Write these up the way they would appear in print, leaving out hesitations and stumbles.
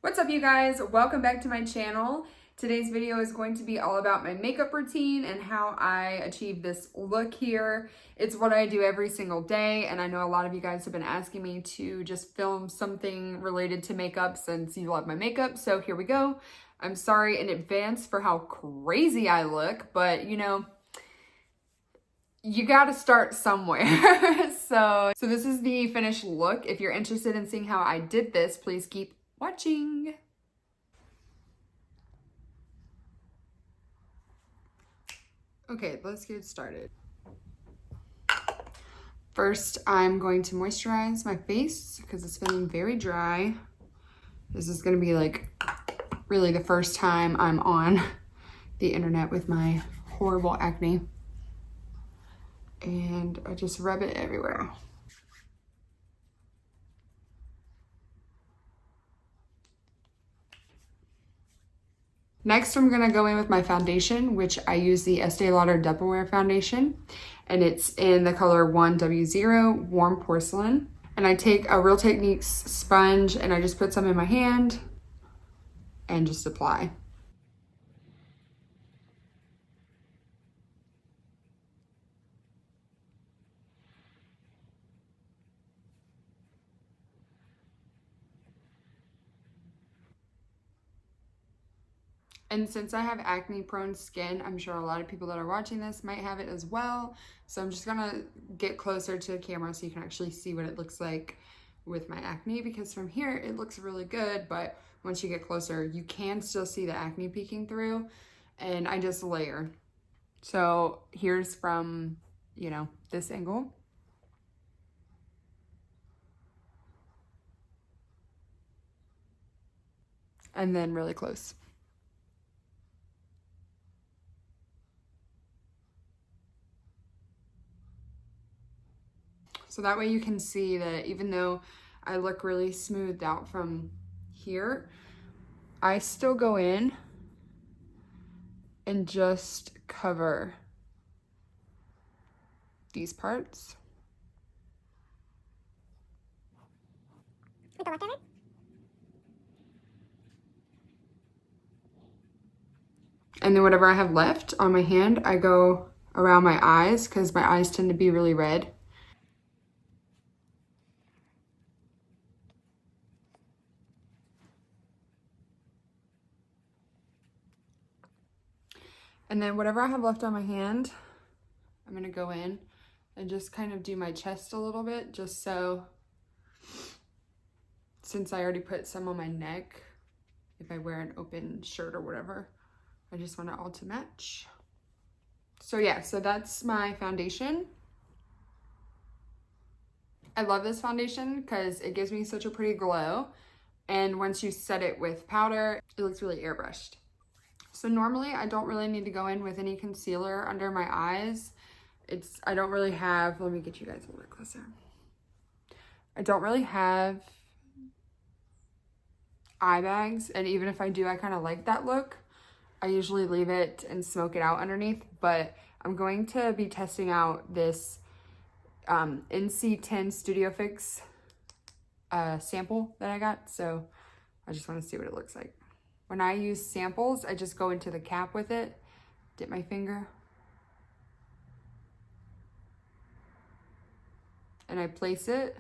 What's up, you guys? Welcome back to my channel. Today's video is going to be all about my makeup routine and how I achieve this look here. It's what I do every single day, and I know a lot of you guys have been asking me to just film something related to makeup since you love my makeup, so here we go. I'm sorry in advance for how crazy I look, but you know, you gotta start somewhere. So this is the finished look. If you're interested in seeing how I did this, please keep watching. Okay, let's get started. First, I'm going to moisturize my face because it's feeling very dry. This is gonna be like really the first time I'm on the internet with my horrible acne. And I just rub it everywhere. Next, I'm gonna go in with my foundation, which I use the Estee Lauder Double Wear Foundation, and it's in the color 1W0 Warm Porcelain. And I take a Real Techniques sponge and I just put some in my hand and just apply. And since I have acne prone skin, I'm sure a lot of people that are watching this might have it as well. So I'm just gonna get closer to the camera so you can actually see what it looks like with my acne, because from here it looks really good, but once you get closer, you can still see the acne peeking through, and I just layer. So here's from, you know, this angle. And then really close. So that way you can see that even though I look really smoothed out from here, I still go in and just cover these parts. And then whatever I have left on my hand, I go around my eyes because my eyes tend to be really red. And then whatever I have left on my hand, I'm gonna go in and just kind of do my chest a little bit, just so, since I already put some on my neck, if I wear an open shirt or whatever, I just want it all to match. So yeah, so that's my foundation. I love this foundation because it gives me such a pretty glow. And once you set it with powder, it looks really airbrushed. So normally I don't really need to go in with any concealer under my eyes. I don't really have, let me get you guys a little bit closer. I don't really have eye bags, and even if I do, I kind of like that look. I usually leave it and smoke it out underneath, but I'm going to be testing out this NC10 Studio Fix sample that I got, so I just want to see what it looks like. When I use samples, I just go into the cap with it, dip my finger, and I place it,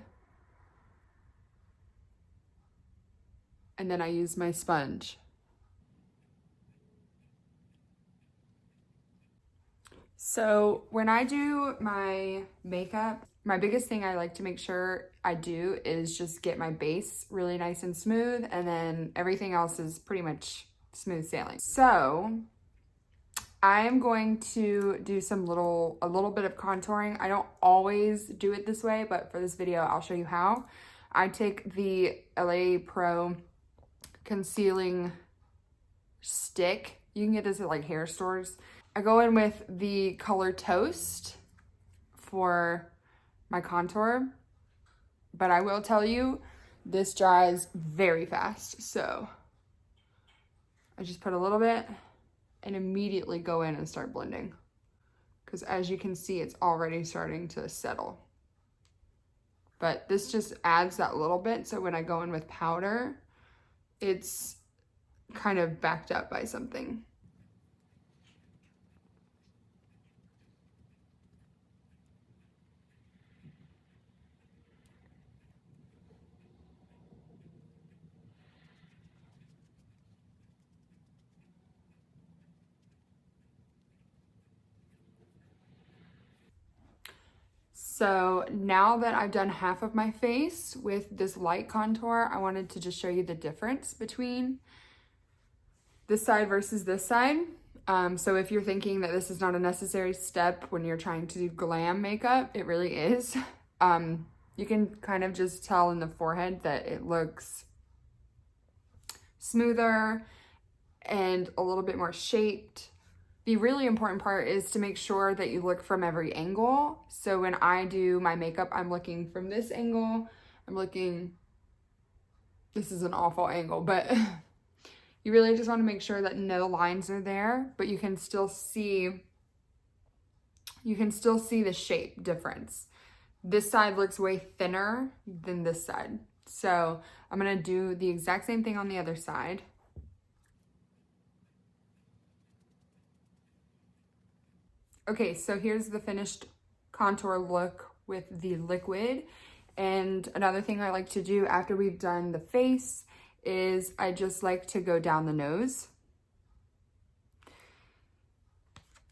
and then I use my sponge. So when I do my makeup, my biggest thing I like to make sure I do is just get my base really nice and smooth, and then everything else is pretty much smooth sailing. So I'm going to do a little bit of contouring. I don't always do it this way, but for this video, I'll show you how. I take the LA Pro concealing stick. You can get this at like hair stores. I go in with the color Toast for my contour, but I will tell you, this dries very fast. So I just put a little bit and immediately go in and start blending, because as you can see, it's already starting to settle. But this just adds that little bit, so when I go in with powder, it's kind of backed up by something. So now that I've done half of my face with this light contour, I wanted to just show you the difference between this side versus this side. So if you're thinking that this is not a necessary step when you're trying to do glam makeup, it really is. You can kind of just tell in the forehead that it looks smoother and a little bit more shaped. The really important part is to make sure that you look from every angle. So when I do my makeup, I'm looking from this angle. This is an awful angle, but you really just want to make sure that no lines are there, but you can still see the shape difference. This side looks way thinner than this side. So I'm gonna do the exact same thing on the other side. Okay, so here's the finished contour look with the liquid. And another thing I like to do after we've done the face is I just like to go down the nose.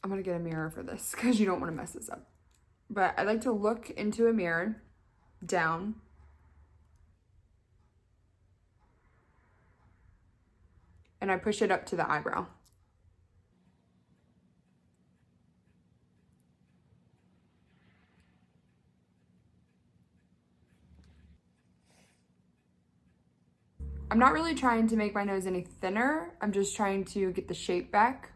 I'm gonna get a mirror for this because you don't want to mess this up. But I like to look into a mirror down. And I push it up to the eyebrow. I'm not really trying to make my nose any thinner. I'm just trying to get the shape back.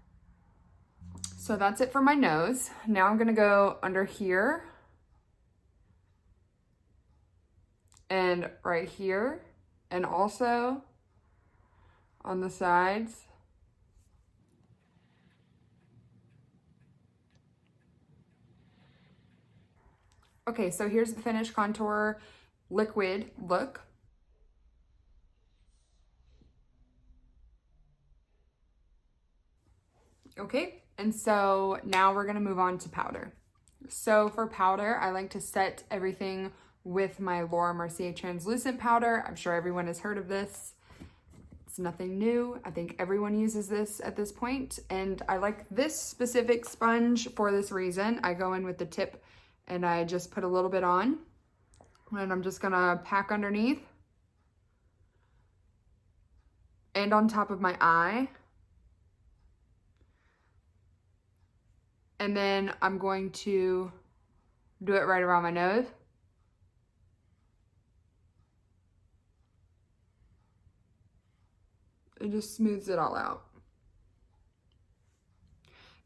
So that's it for my nose. Now I'm gonna go under here and right here, and also on the sides. Okay, so here's the finished contour liquid look. Okay, and so now we're gonna move on to powder. So for powder, I like to set everything with my Laura Mercier translucent powder. I'm sure everyone has heard of this. It's nothing new. I think everyone uses this at this point. And I like this specific sponge for this reason. I go in with the tip and I just put a little bit on. And I'm just gonna pack underneath and on top of my eye. And then I'm going to do it right around my nose. It just smooths it all out.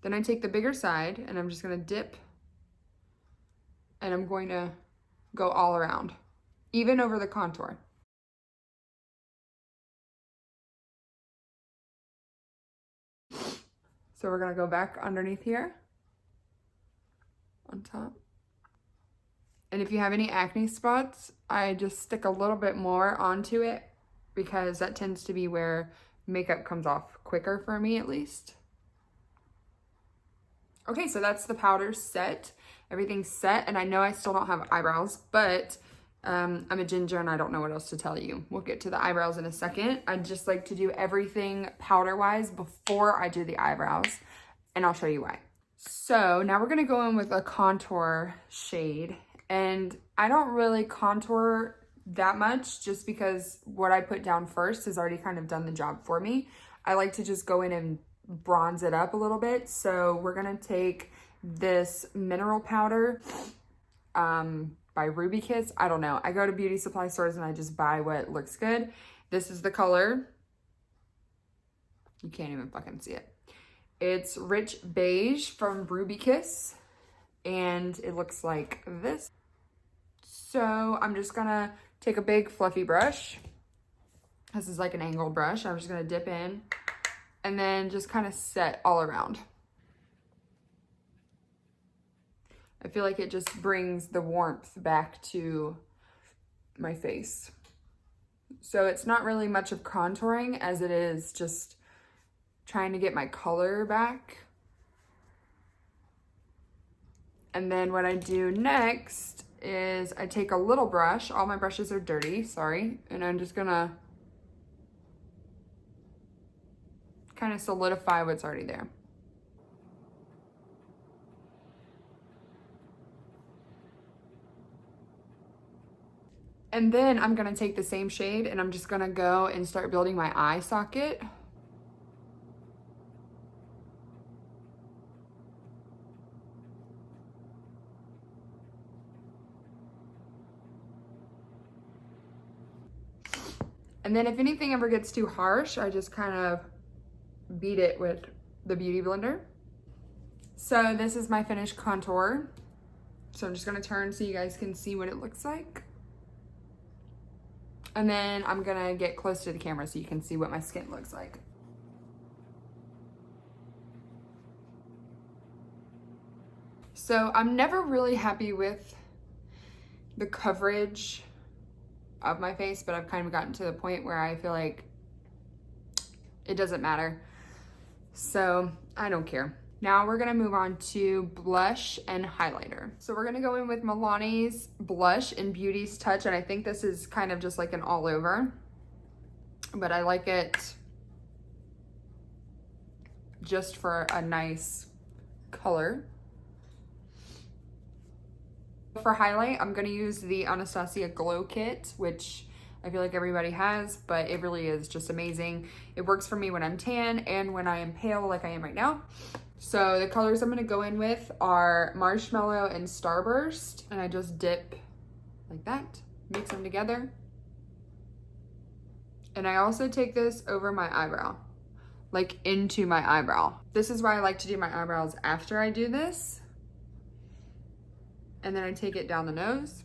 Then I take the bigger side and I'm just gonna dip and I'm going to go all around, even over the contour. So we're gonna go back underneath here, on top. And if you have any acne spots, I just stick a little bit more onto it because that tends to be where makeup comes off quicker for me, at least. Okay, so that's the powder set. Everything's set, and I know I still don't have eyebrows, but I'm a ginger and I don't know what else to tell you. We'll get to the eyebrows in a second. I just like to do everything powder-wise before I do the eyebrows, and I'll show you why. So now we're gonna go in with a contour shade, and I don't really contour that much just because what I put down first has already kind of done the job for me. I like to just go in and bronze it up a little bit. So we're gonna take this mineral powder by Ruby Kiss. I don't know. I go to beauty supply stores and I just buy what looks good. This is the color. You can't even fucking see it. It's Rich Beige from Ruby Kiss, and it looks like this. So I'm just gonna take a big fluffy brush. This is like an angled brush. I'm just gonna dip in and then just kind of set all around. I feel like it just brings the warmth back to my face. So it's not really much of contouring as it is just trying to get my color back. And then what I do next is I take a little brush. All my brushes are dirty, sorry. And I'm just gonna kind of solidify what's already there. And then I'm gonna take the same shade and I'm just gonna go and start building my eye socket. And then if anything ever gets too harsh, I just kind of beat it with the Beauty Blender. So this is my finished contour. So I'm just gonna turn so you guys can see what it looks like. And then I'm gonna get close to the camera so you can see what my skin looks like. So I'm never really happy with the coverage of my face, but I've kind of gotten to the point where I feel like it doesn't matter. So I don't care. Now we're gonna move on to blush and highlighter. So we're gonna go in with Milani's blush in Beauty's Touch, and I think this is kind of just like an all over, but I like it just for a nice color. For highlight, I'm gonna use the Anastasia Glow Kit, which I feel like everybody has, but it really is just amazing. It works for me when I'm tan and when I am pale like I am right now. So the colors I'm gonna go in with are Marshmallow and Starburst, and I just dip like that, mix them together. And I also take this over my eyebrow, like into my eyebrow. This is why I like to do my eyebrows after I do this. And then I take it down the nose.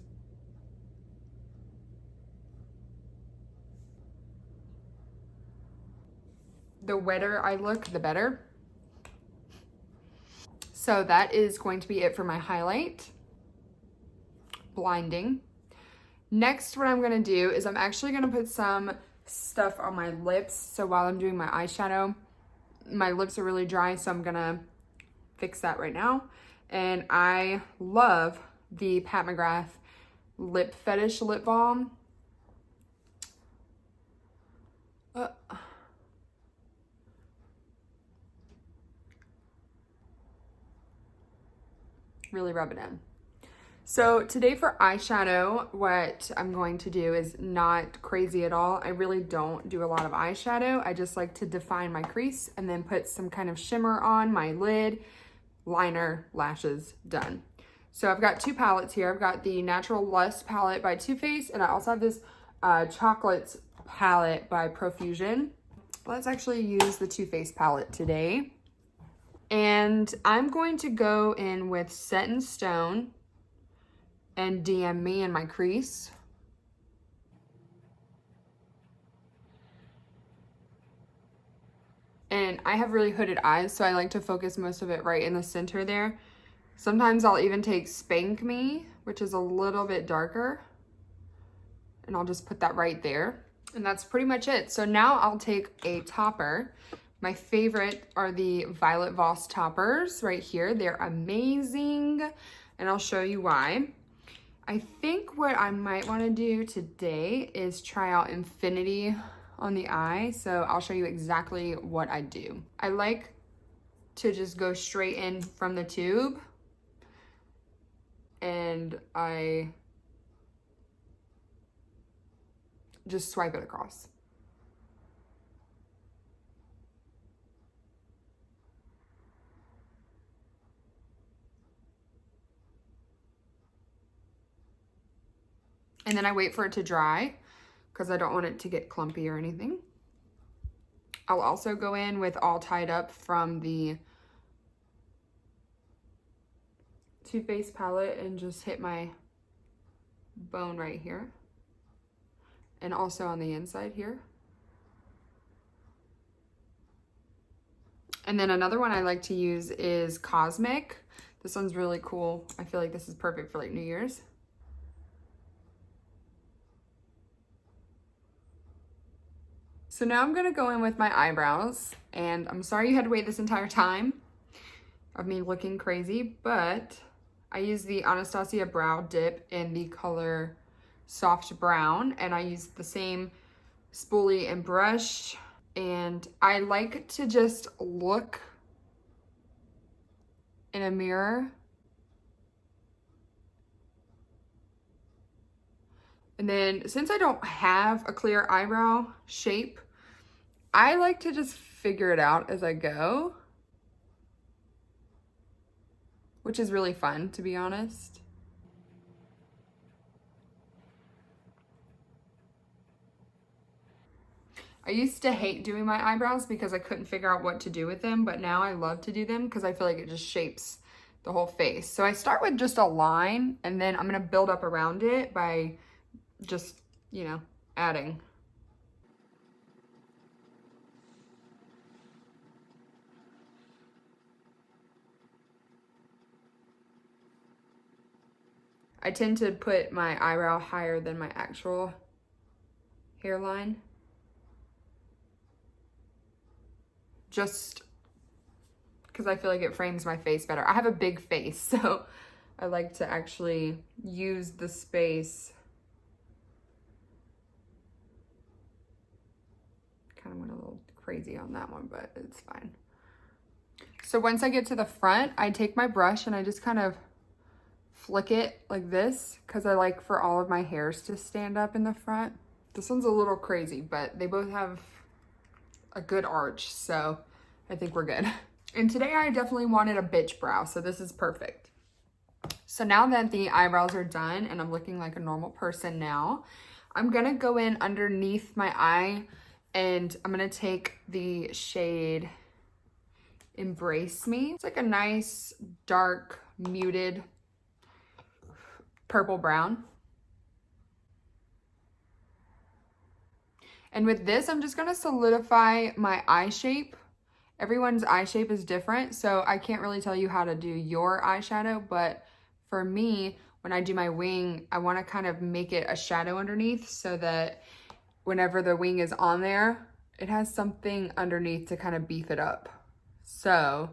The wetter I look, the better. So that is going to be it for my highlight. Blinding. Next, what I'm gonna do is I'm actually gonna put some stuff on my lips. So while I'm doing my eyeshadow, my lips are really dry, so I'm gonna fix that right now. And I love the Pat McGrath Lip Fetish Lip Balm. Really rub it in. So today for eyeshadow, what I'm going to do is not crazy at all. I really don't do a lot of eyeshadow. I just like to define my crease and then put some kind of shimmer on my lid, liner, lashes, done. So I've got two palettes here. I've got the Natural Lust palette by Too Faced, and I also have this Chocolates palette by Profusion. Let's actually use the Too Faced palette today. And I'm going to go in with Set in Stone and DM Me in my crease. And I have really hooded eyes, so I like to focus most of it right in the center there. Sometimes I'll even take Spank Me, which is a little bit darker, and I'll just put that right there. And that's pretty much it. So now I'll take a topper. My favorite are the Violet Voss toppers right here. They're amazing, and I'll show you why. I think what I might want to do today is try out Infinity on the eye, so I'll show you exactly what I do. I like to just go straight in from the tube, and I just swipe it across. And then I wait for it to dry because I don't want it to get clumpy or anything. I'll also go in with All Tied Up from the Too Faced palette and just hit my bone right here. And also on the inside here. And then another one I like to use is Cosmic. This one's really cool. I feel like this is perfect for like New Year's. So now I'm gonna go in with my eyebrows, and I'm sorry you had to wait this entire time of me looking crazy, but I use the Anastasia Brow Dip in the color Soft Brown, and I use the same spoolie and brush, and I like to just look in a mirror. And then since I don't have a clear eyebrow shape, I like to just figure it out as I go, which is really fun, to be honest. I used to hate doing my eyebrows because I couldn't figure out what to do with them, but now I love to do them because I feel like it just shapes the whole face. So I start with just a line, and then I'm gonna build up around it by just, you know, adding. I tend to put my eyebrow higher than my actual hairline. Just because I feel like it frames my face better. I have a big face, so I like to actually use the space. Kind of went a little crazy on that one, but it's fine. So once I get to the front, I take my brush and I just kind of flick it like this because I like for all of my hairs to stand up in the front. This one's a little crazy, but they both have a good arch, so I think we're good. And today I definitely wanted a bitch brow, so this is perfect. So now that the eyebrows are done and I'm looking like a normal person now, I'm gonna go in underneath my eye and I'm gonna take the shade Embrace Me. It's like a nice, dark, muted purple brown. And with this, I'm just gonna solidify my eye shape. Everyone's eye shape is different, so I can't really tell you how to do your eyeshadow, but for me, when I do my wing, I wanna kind of make it a shadow underneath so that whenever the wing is on there, it has something underneath to kind of beef it up. So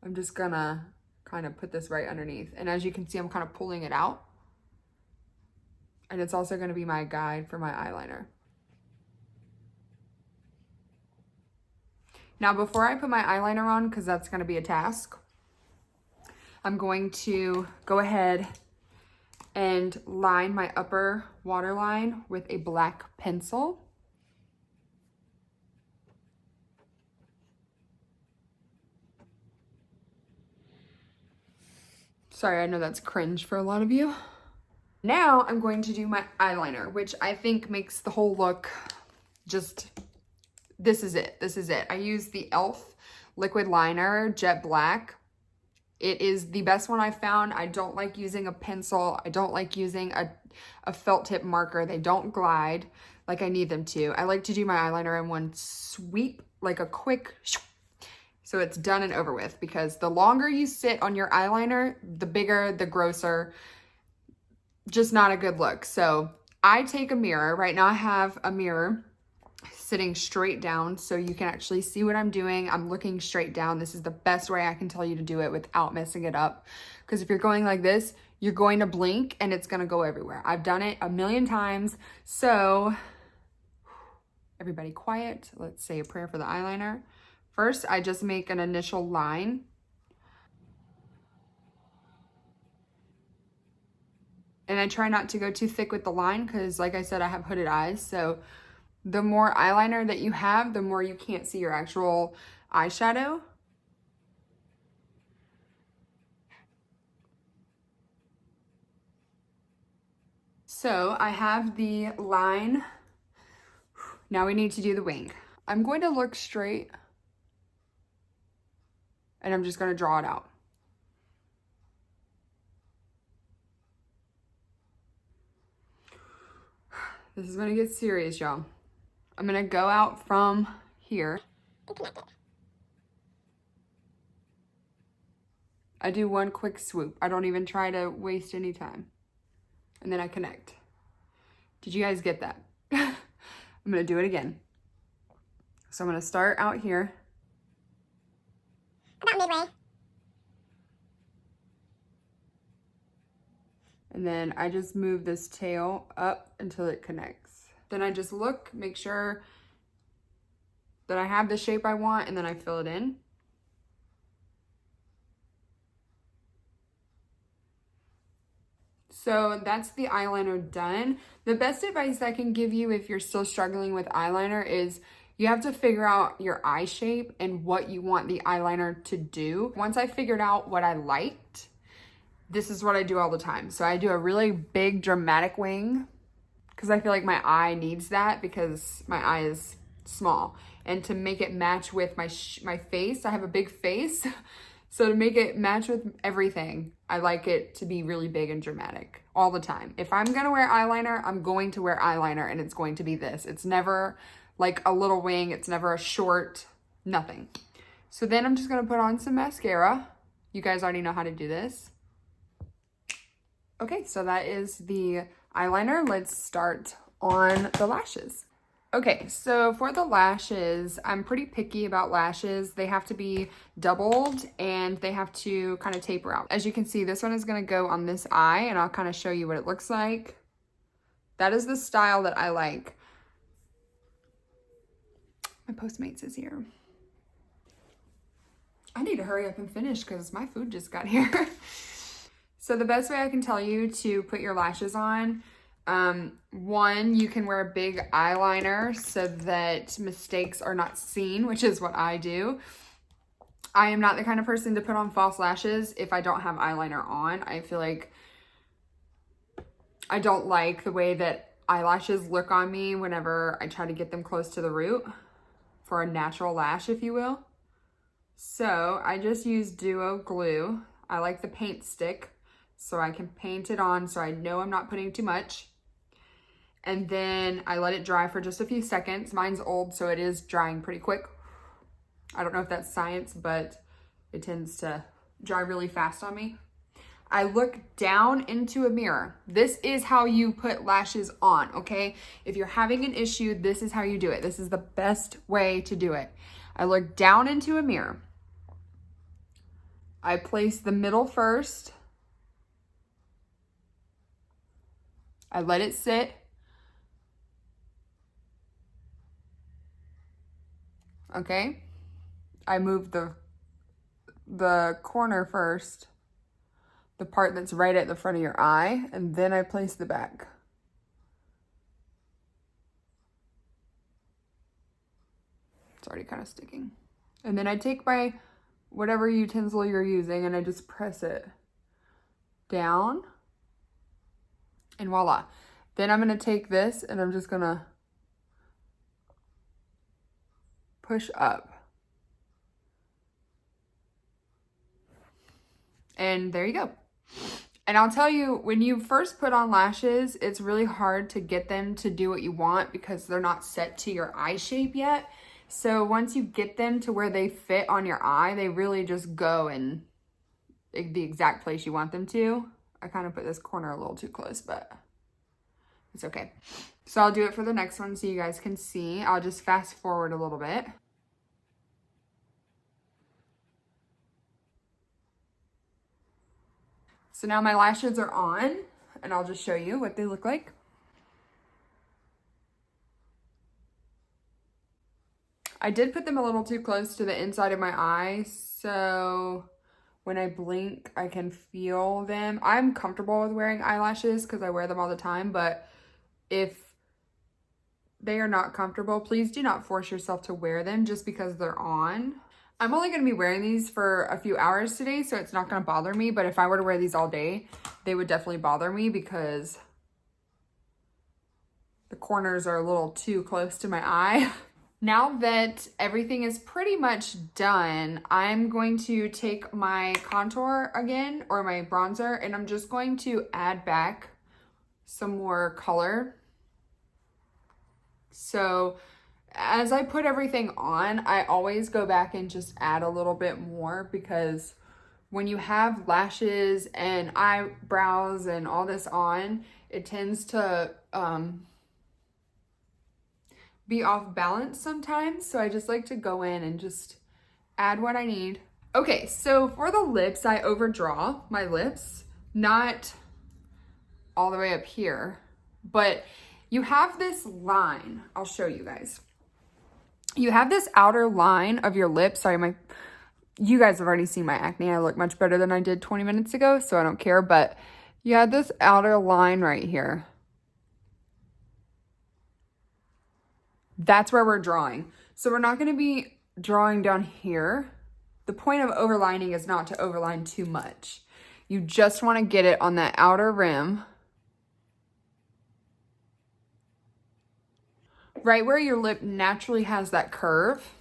I'm just gonna kind of put this right underneath. And as you can see, I'm kind of pulling it out. And it's also gonna be my guide for my eyeliner. Now, before I put my eyeliner on, because that's gonna be a task, I'm going to go ahead and line my upper waterline with a black pencil. Sorry, I know that's cringe for a lot of you. Now I'm going to do my eyeliner, which I think makes the whole look just, this is it, this is it. I use the e.l.f. liquid liner, jet black. It is the best one I've found. I don't like using a pencil. I don't like using a felt tip marker. They don't glide like I need them to. I like to do my eyeliner in one sweep, like a quick, so it's done and over with, because the longer you sit on your eyeliner, the bigger, the grosser, just not a good look. So I take a mirror. Right now I have a mirror sitting straight down so you can actually see what I'm doing. I'm looking straight down. This is the best way I can tell you to do it without messing it up. Because if you're going like this, you're going to blink and it's going to go everywhere. I've done it a million times. So everybody quiet. Let's say a prayer for the eyeliner. First, I just make an initial line. And I try not to go too thick with the line because, like I said, I have hooded eyes. So the more eyeliner that you have, the more you can't see your actual eyeshadow. So I have the line. Now we need to do the wing. I'm going to look straight and I'm just going to draw it out. This is going to get serious, y'all. I'm going to go out from here. I do one quick swoop. I don't even try to waste any time. And then I connect. Did you guys get that? I'm going to do it again. So I'm gonna start out here. About midway. And then I just move this tail up until it connects. Then I just look, make sure that I have the shape I want, and then I fill it in. So that's the eyeliner done. The best advice I can give you if you're still struggling with eyeliner is you have to figure out your eye shape and what you want the eyeliner to do. Once I figured out what I liked, this is what I do all the time. So I do a really big dramatic wing because I feel like my eye needs that because my eye is small. And to make it match with my face, I have a big face. So to make it match with everything, I like it to be really big and dramatic all the time. If I'm gonna wear eyeliner, I'm going to wear eyeliner and it's going to be this. It's never like a little wing, it's never a short, nothing. So then I'm just gonna put on some mascara. You guys already know how to do this. Okay, so that is the eyeliner. Let's start on the lashes. Okay, so for the lashes, I'm pretty picky about lashes. They have to be doubled and they have to kind of taper out. As you can see, this one is gonna go on this eye and I'll kind of show you what it looks like. That is the style that I like. My Postmates is here. I need to hurry up and finish because my food just got here. So the best way I can tell you to put your lashes on, one, you can wear a big eyeliner so that mistakes are not seen, which is what I do. I am not the kind of person to put on false lashes if I don't have eyeliner on. I feel like I don't like the way that eyelashes look on me whenever I try to get them close to the root for a natural lash, if you will. So I just use Duo glue. I like the paint stick so I can paint it on so I know I'm not putting too much. And then I let it dry for just a few seconds. Mine's old, so it is drying pretty quick. I don't know if that's science, but it tends to dry really fast on me. I look down into a mirror. This is how you put lashes on, okay? If you're having an issue, this is how you do it. This is the best way to do it. I look down into a mirror. I place the middle first. I let it sit. Okay? I move the corner first, the part that's right at the front of your eye, and then I place the back. It's already kind of sticking. And then I take my whatever utensil you're using and I just press it down. And voila. Then I'm gonna take this and I'm just gonna push up. And there you go. And I'll tell you, when you first put on lashes, it's really hard to get them to do what you want because they're not set to your eye shape yet. So once you get them to where they fit on your eye, they really just go in the exact place you want them to. I kind of put this corner a little too close, but it's okay. So I'll do it for the next one so you guys can see. I'll just fast forward a little bit. So now my lashes are on and I'll just show you what they look like. I did put them a little too close to the inside of my eye, so when I blink, I can feel them. I'm comfortable with wearing eyelashes because I wear them all the time, but if they are not comfortable, please do not force yourself to wear them just because they're on. I'm only going to be wearing these for a few hours today, so it's not going to bother me, but if I were to wear these all day, they would definitely bother me because the corners are a little too close to my eye. Now that everything is pretty much done, I'm going to take my contour again, or my bronzer, and I'm just going to add back some more color. So as I put everything on, I always go back and just add a little bit more because when you have lashes and eyebrows and all this on, it tends to be off balance sometimes. So I just like to go in and just add what I need. Okay, so for the lips, I overdraw my lips, not all the way up here, but you have this line. I'll show you guys. You have this outer line of your lips. Sorry, you guys have already seen my acne. I look much better than I did 20 minutes ago, so I don't care, but you have this outer line right here. That's where we're drawing. So we're not gonna be drawing down here. The point of overlining is not to overline too much. You just wanna get it on that outer rim. Right where your lip naturally has that curve.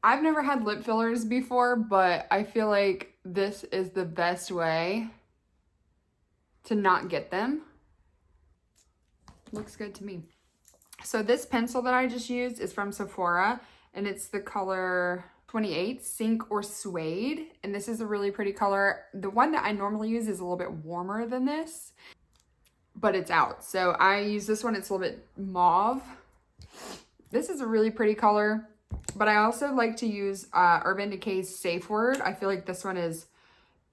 I've never had lip fillers before, but I feel like this is the best way to not get them. Looks good to me. So this pencil that I just used is from Sephora, and it's the color 28, Sink or Suede, and this is a really pretty color. The one that I normally use is a little bit warmer than this, but it's out. So I use this one, it's a little bit mauve. This is a really pretty color. But I also like to use Urban Decay's Safe Word. I feel like this one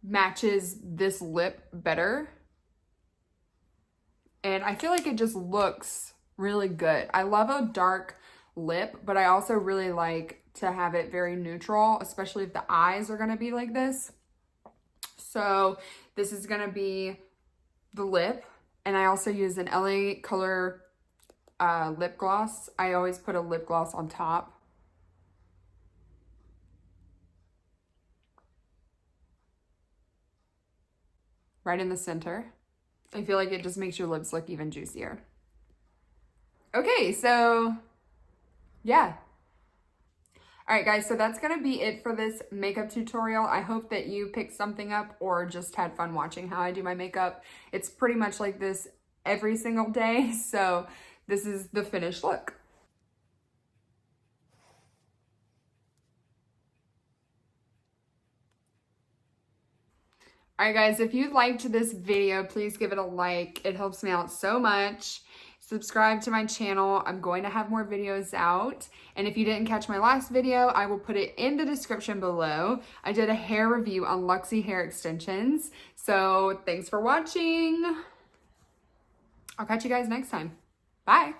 matches this lip better. And I feel like it just looks really good. I love a dark lip, but I also really like to have it very neutral, especially if the eyes are gonna be like this. So this is gonna be the lip. And I also use an LA Color lip gloss. I always put a lip gloss on top. Right in the center. I feel like it just makes your lips look even juicier. Okay, so yeah. All right, guys, so that's gonna be it for this makeup tutorial. I hope that you picked something up or just had fun watching how I do my makeup. It's pretty much like this every single day, so this is the finished look. All right, guys, if you liked this video, please give it a like. It helps me out so much. Subscribe to my channel. I'm going to have more videos out. And if you didn't catch my last video, I will put it in the description below. I did a hair review on Luxie hair extensions. So thanks for watching. I'll catch you guys next time. Bye.